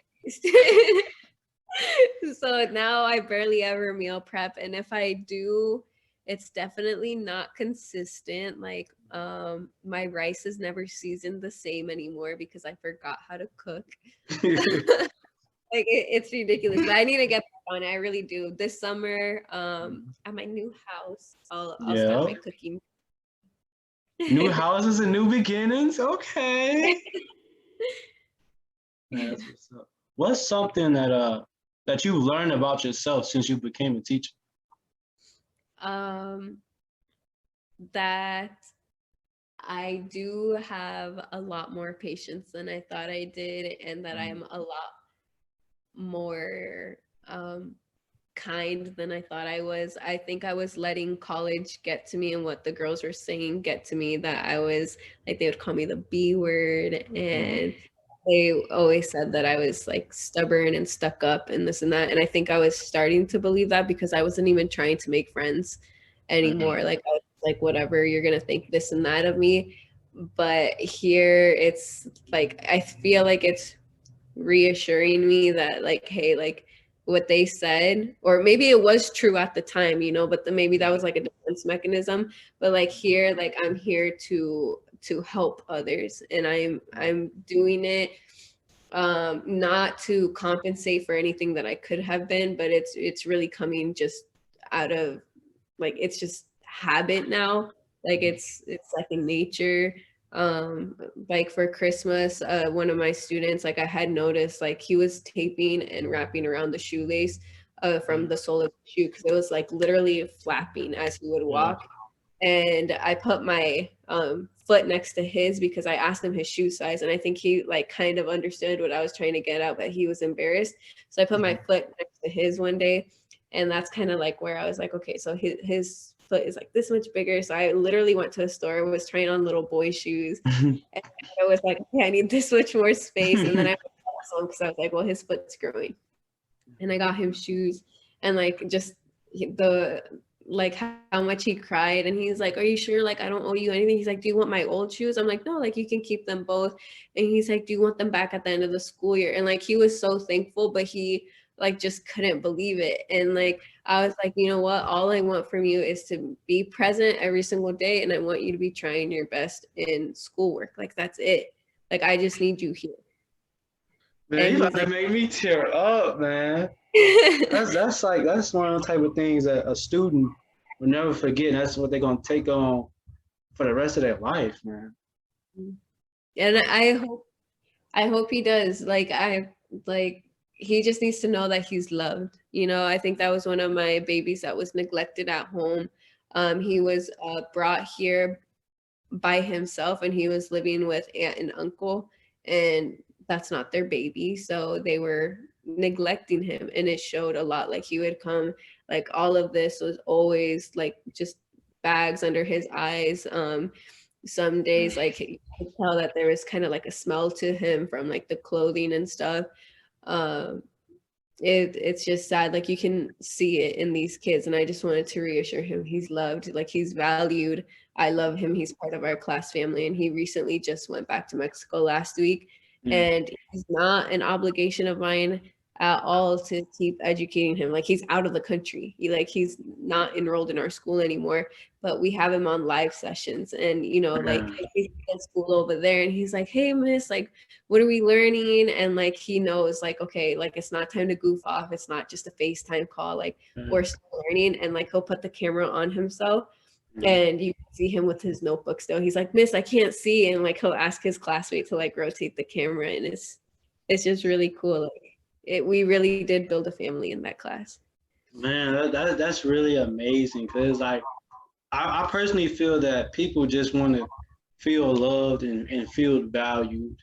So now I barely ever meal prep, and if I do, it's definitely not consistent. Like my rice is never seasoned the same anymore because I forgot how to cook. Like it's ridiculous, but I need to get back on it. I really do. This summer, at my new house, I'll start Yeah. my cooking. New houses and new beginnings. Okay. Man, that's what's up. What's something that you've learned about yourself since you became a teacher? um, that I do have a lot more patience than I thought I did, and that I am a lot more kind than I thought I was. I think I was letting college get to me and what the girls were saying get to me, that I was like, they would call me the B word, and they always said that I was like stubborn and stuck up and this and that. And I think I was starting to believe that because I wasn't even trying to make friends anymore. Like I was like, whatever, you're gonna think this and that of me. But here it's like I feel like it's reassuring me that like, hey, like what they said, or maybe it was true at the time, but maybe that was like a defense mechanism. But like here, like I'm here to help others, and I'm doing it not to compensate for anything that I could have been, but it's really coming just out of like, it's just habit now. Like it's second nature. Like for Christmas, one of my students, like I had noticed, like he was taping and wrapping around the shoelace from the sole of the shoe, because it was like literally flapping as he would walk. And I put my foot next to his because I asked him his shoe size, and I think he like kind of understood what I was trying to get at, but he was embarrassed. So I put my foot next to his one day, and that's kind of like where I was like, okay, so his foot is like this much bigger. So I literally went to a store and was trying on little boy shoes, and I was like, okay, I need this much more space. And then I went to because I was like, well, his foot's growing, and I got him shoes, and like just the like how much he cried, and he's like, are you sure, like I don't owe you anything? He's like, do you want my old shoes? I'm like, no, like you can keep them both. And he's like, do you want them back at the end of the school year? And like he was so thankful, but he like just couldn't believe it. And like I was like, you know what, all I want from you is to be present every single day, and I want you to be trying your best in schoolwork. Like that's it. Like I just need you here. Man, And you about he's to like, make me tear up, man. That's one of the type of things that a student will never forget. And that's what they're gonna take on for the rest of their life, man. and I hope he does. Like he just needs to know that he's loved. I think that was one of my babies that was neglected at home. He was brought here by himself, and he was living with aunt and uncle, and that's not their baby, so they were neglecting him, and it showed a lot. Like he would come, like all of this was always like just bags under his eyes. Some days like you could tell that there was kind of like a smell to him from like the clothing and stuff. um it's just sad, like you can see it in these kids, and I just wanted to reassure him he's loved, like he's valued. I love him, he's part of our class family, and he recently just went back to Mexico last week. And he's not an obligation of mine. at all to keep educating him. Like he's out of the country. He's not enrolled in our school anymore, but we have him on live sessions. And like Man, he's at school over there and he's like, "Hey miss, like what are we learning?" And like he knows like, okay, like it's not time to goof off. It's not just a FaceTime call. Like we're still learning. And like he'll put the camera on himself and you can see him with his notebook still. He's like, "Miss, I can't see." And like he'll ask his classmate to like rotate the camera, and it's just really cool. Like we really did build a family in that class. man, that's really amazing because like I personally feel that people just want to feel loved and feel valued,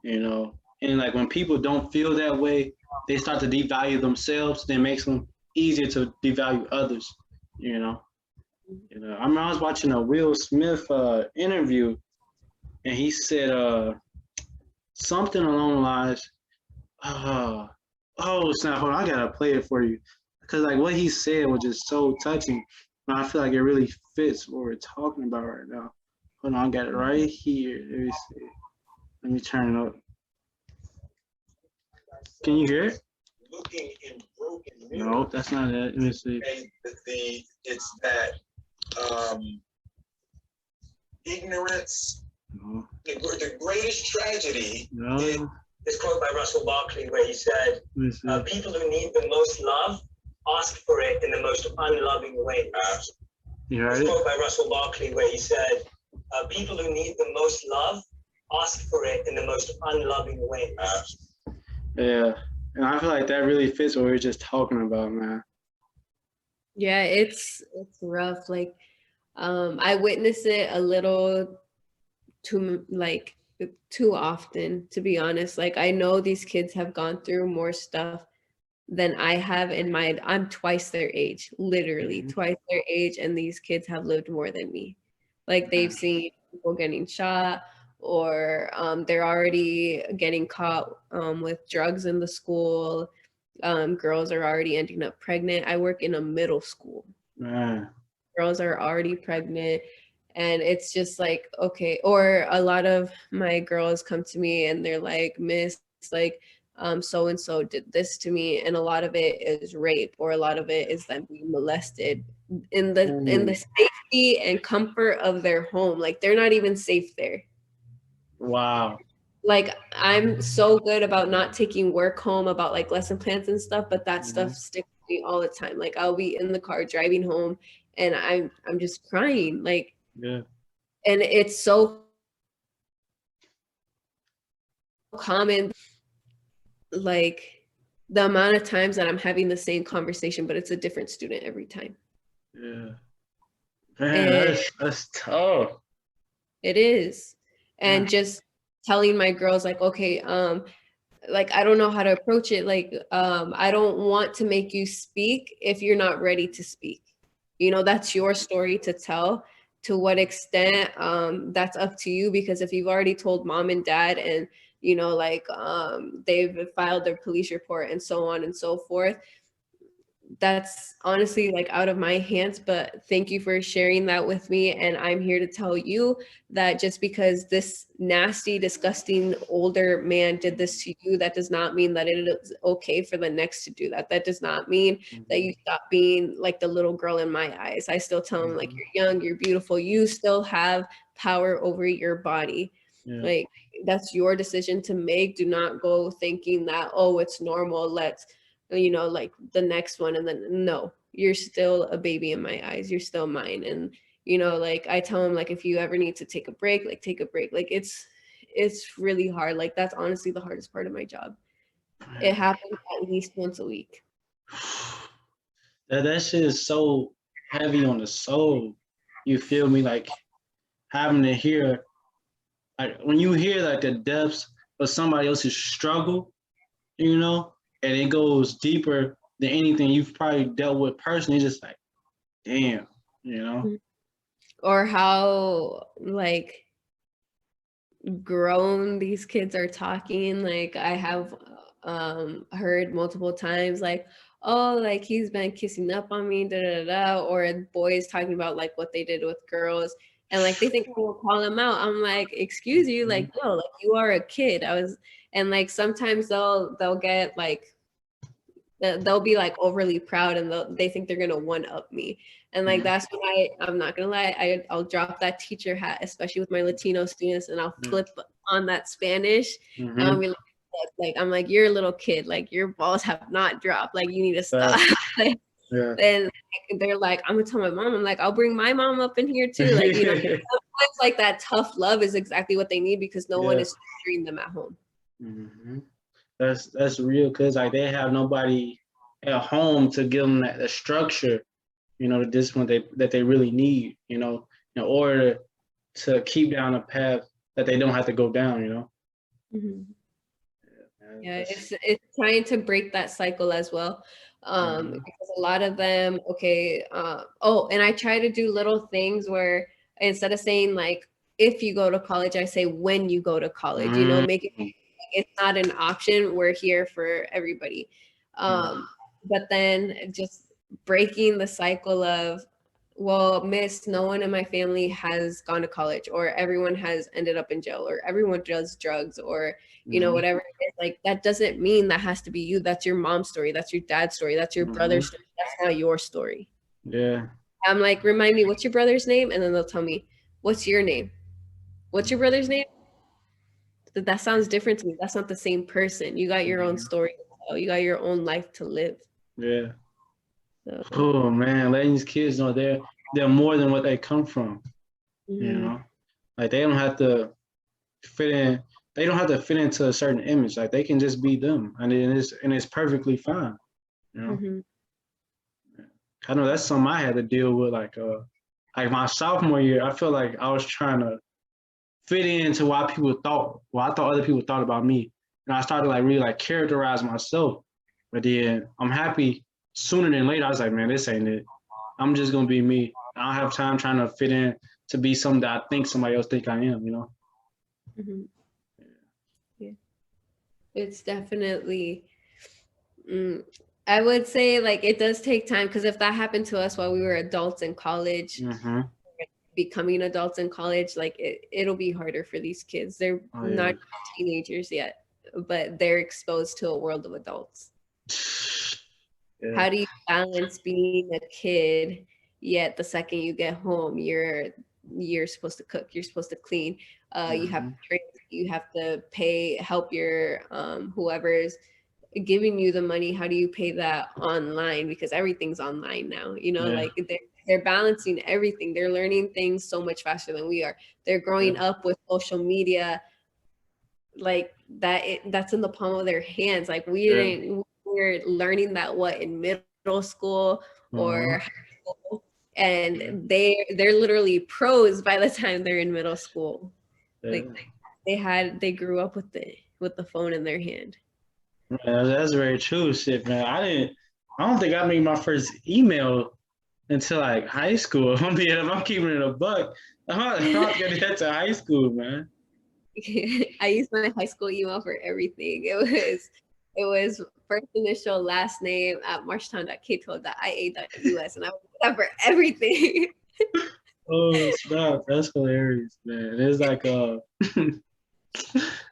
you know. And like when people don't feel that way, they start to devalue themselves. Then it makes them easier to devalue others, you know. I mean, I was watching a Will Smith interview, and he said something along the lines, uh, "Oh snap! Hold on, I gotta play it for you," because like what he said was just so touching. And I feel like it really fits what we're talking about right now. Hold on, I got it right here. Let me see. Let me turn it up. Can you hear it? Looking in broken mirror. No, that's not it. Let me see. It's that ignorance. No. The greatest tragedy. No. Is quote by Russell Barkley where he said, "People who need the most love ask for it in the most unloving ways." You heard it? Quote by Russell Barkley where he said, "People who need the most love ask for it in the most unloving ways." Yeah, and I feel like that really fits what we were just talking about, man. Yeah, it's rough. Like I witness it a little too often, to be honest. Like I know these kids have gone through more stuff than I have in my I'm twice their age, literally twice their age, and these kids have lived more than me. Like they've seen people getting shot, or they're already getting caught with drugs in the school. Girls are already ending up pregnant. I work in a middle school. Man. Girls are already pregnant, and it's just like, okay. Or a lot of my girls come to me and they're like, "Miss, like so and so did this to me," and a lot of it is rape, or a lot of it is them being molested in the safety and comfort of their home. Like they're not even safe there. Wow. Like I'm so good about not taking work home, about like lesson plans and stuff, but that stuff sticks with me all the time. Like I'll be in the car driving home and I'm just crying. Like, yeah. And it's so common, like the amount of times that I'm having the same conversation, but it's a different student every time. Yeah. Man, that's tough. It is. And just telling my girls like, okay, like I don't know how to approach it. Like, I don't want to make you speak if you're not ready to speak. That's your story to tell. To what extent, that's up to you, because if you've already told mom and dad and like they've filed their police report and so on and so forth, that's honestly like out of my hands. But thank you for sharing that with me, and I'm here to tell you that just because this nasty, disgusting older man did this to you, that does not mean that it is okay for the next to do that. That does not mean that you stop being like the little girl in my eyes. I still tell him, like, you're young, you're beautiful, you still have power over your body. Like, that's your decision to make. Do not go thinking that, oh, it's normal, let's like the next one. And then no, you're still a baby in my eyes, you're still mine. And like I tell him, like, if you ever need to take a break, like take a break. Like it's really hard. Like that's honestly the hardest part of my job. It happens at least once a week. That shit is so heavy on the soul. You feel me? Like having to hear, like when you hear like the depths of somebody else's struggle, and it goes deeper than anything you've probably dealt with personally. It's just like, damn, Or how like grown these kids are talking. Like I have heard multiple times, like, oh, like he's been kissing up on me, da da da, or boys talking about like what they did with girls, and like they think we'll call them out. I'm like, excuse you, like no, like you are a kid. And like sometimes they'll get like they'll be like overly proud and they think they're gonna one up me. And like that's when I'm not gonna lie, I'll drop that teacher hat, especially with my Latino students, and I'll flip on that Spanish. And I'll be like, I'm like, you're a little kid, like your balls have not dropped, like you need to stop. Yeah. Then they're like, I'm gonna tell my mom. I'm like, I'll bring my mom up in here too. Like, you know, sometimes like that tough love is exactly what they need because no one is treating them at home. That's real, because like they have nobody at home to give them that the structure, you know, the discipline that they really need, you know, in order to keep down a path that they don't have to go down, you know. Yeah, it's trying to break that cycle as well. Because a lot of them, and I try to do little things where instead of saying like if you go to college, I say when you go to college, you know, make it, it's not an option. We're here for everybody. But then just breaking the cycle of, well, miss, no one in my family has gone to college, or everyone has ended up in jail, or everyone does drugs, or you know, whatever it is. Like that doesn't mean that has to be you. That's your mom's story, that's your dad's story, that's your brother's story. That's not your story. I'm like, remind me, what's your brother's name? And then they'll tell me, what's your name? What's your brother's name? That sounds different to me. That's not the same person. You got your own story to tell. You got your own life to live. So. Oh man, letting these kids know they're more than what they come from. You know, like they don't have to fit in. They don't have to fit into a certain image. Like they can just be them, and it's perfectly fine. You know, I know that's something I had to deal with. Like my sophomore year, I feel like I was trying to fit into what I thought other people thought about me, and I started like really like characterize myself. But then I'm happy. Sooner than later, I was like, man, this ain't it. I'm just gonna be me. I don't have time trying to fit in to be something that I think somebody else think I am, you know? Yeah. It's definitely, I would say like it does take time, because if that happened to us while we were adults in college, becoming adults in college, like it'll be harder for these kids. They're not teenagers yet, but they're exposed to a world of adults. How do you balance being a kid, yet the second you get home, you're supposed to cook, you're supposed to clean, you have to train, you have to help your whoever's giving you the money. How do you pay that online? Because everything's online now, you know, like they're balancing everything. They're learning things so much faster than we are. They're growing up with social media like that's in the palm of their hands. Like we're learning that in middle school or high school, and they're literally pros by the time they're in middle school. Like they grew up with the phone in their hand. Man, that's very true. Shit, man. I don't think I made my first email until like high school. I'm keeping it a buck. I'm not gonna get to high school, man. I used my high school email for everything. It was first initial, last name at marshtown.k12.ia.us, and I would do that for everything. Oh, stop. That's hilarious, man. It's like it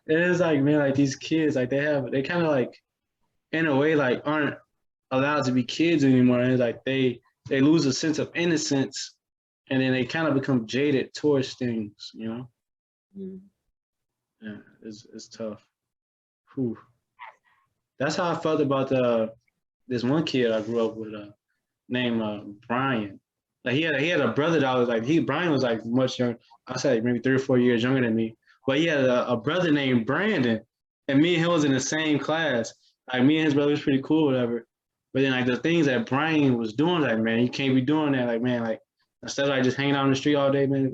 is like, man, like these kids, like they kind of like in a way like aren't allowed to be kids anymore. And it's like they lose a sense of innocence, and then they kind of become jaded towards things, you know. Yeah, it's tough. Whew. That's how I felt about this one kid I grew up with named Brian. Like he had a brother that was like Brian was like much younger. I said maybe 3 or 4 years younger than me. But he had a brother named Brandon, and me and him was in the same class. Like me and his brother was pretty cool, whatever. But then like the things that Brian was doing, like man, you can't be doing that. Like man, like instead of like just hanging out on the street all day, man,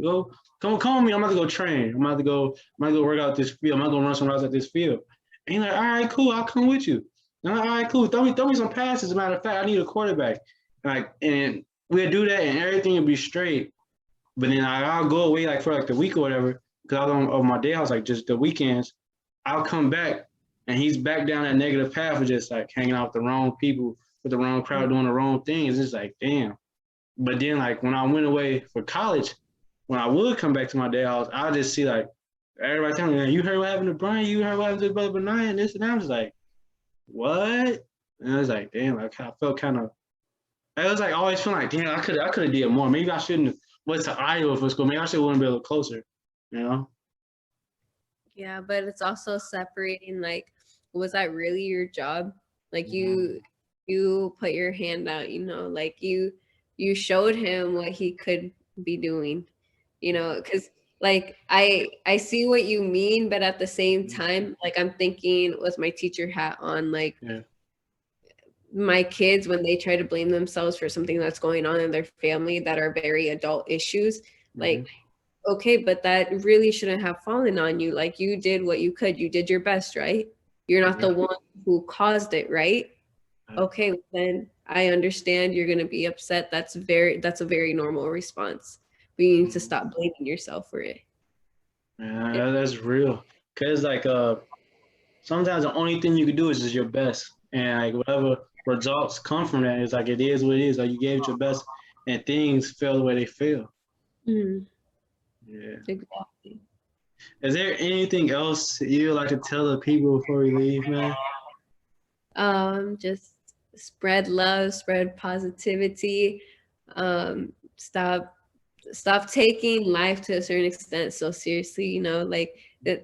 come with me. I'm about to go train. I'm about to go work out this field. I'm about to go run some routes at this field. And he's like, all right, cool, I'll come with you. And I'm like, all right, cool. Throw me some passes. As a matter of fact, I need a quarterback. And we'd do that, and everything would be straight. But then I'll go away like for like the week or whatever, because I was on my day house, like just the weekends. I'll come back, and he's back down that negative path of just like hanging out with the wrong people, with the wrong crowd, doing the wrong things. It's like, damn. But then like when I went away for college, when I would come back to my day house, I'll just see like everybody telling me, man, you heard what happened to Brian? You heard what happened to Brother Benign and this and that? I was like, what? And I was like, damn, like I felt kind of. I was like always feeling like, damn, I could have did more. Maybe I shouldn't have went to Iowa for school. Maybe I should have been a little closer. You know? Yeah, but it's also separating like, was that really your job? Like you put your hand out, like you showed him what he could be doing, because like I see what you mean, but at the same time, like I'm thinking with my teacher hat on, like Yeah. my kids, when they try to blame themselves for something that's going on in their family that are very adult issues, Mm-hmm. like, okay, but that really shouldn't have fallen on you. Like you did what you could. You did your best, right? You're not the one who caused it, right? Okay, then I understand you're going to be upset. That's a very normal response. But you need to stop blaming yourself for it. Yeah, that's real. Cause like sometimes the only thing you can do is just your best, and like whatever results come from that is like it is what it is. Like you gave it your best, and things fell the way they fell. Mhm, Yeah. exactly. Is there anything else you'd like to tell the people before we leave, man? Just spread love, spread positivity. Stop taking life to a certain extent so seriously, like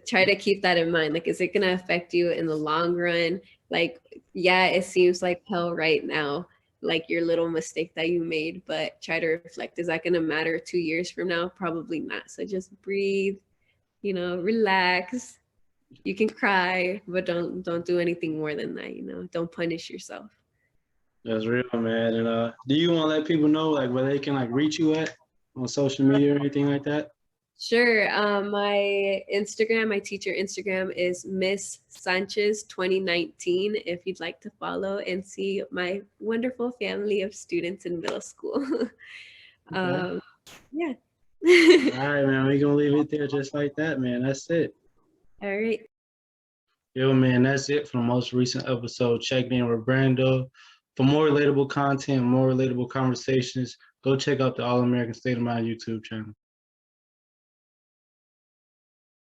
try to keep that in mind. Like, is it going to affect you in the long run? Like, yeah, it seems like hell right now, like your little mistake that you made, but try to reflect, is that going to matter 2 years from now? Probably not. So just breathe, relax. You can cry, but don't do anything more than that. Don't punish yourself. That's real, man. And do you want to let people know like where they can like reach you at on social media or anything like that? Sure. My teacher Instagram is Miss Sanchez 2019. If you'd like to follow and see my wonderful family of students in middle school. Okay. Yeah. All right, man. We're gonna leave it there just like that, man. That's it. All right. Yo, man, that's it for the most recent episode. Check in with Brando. For more relatable content, more relatable conversations, go check out the All American State of Mind YouTube channel.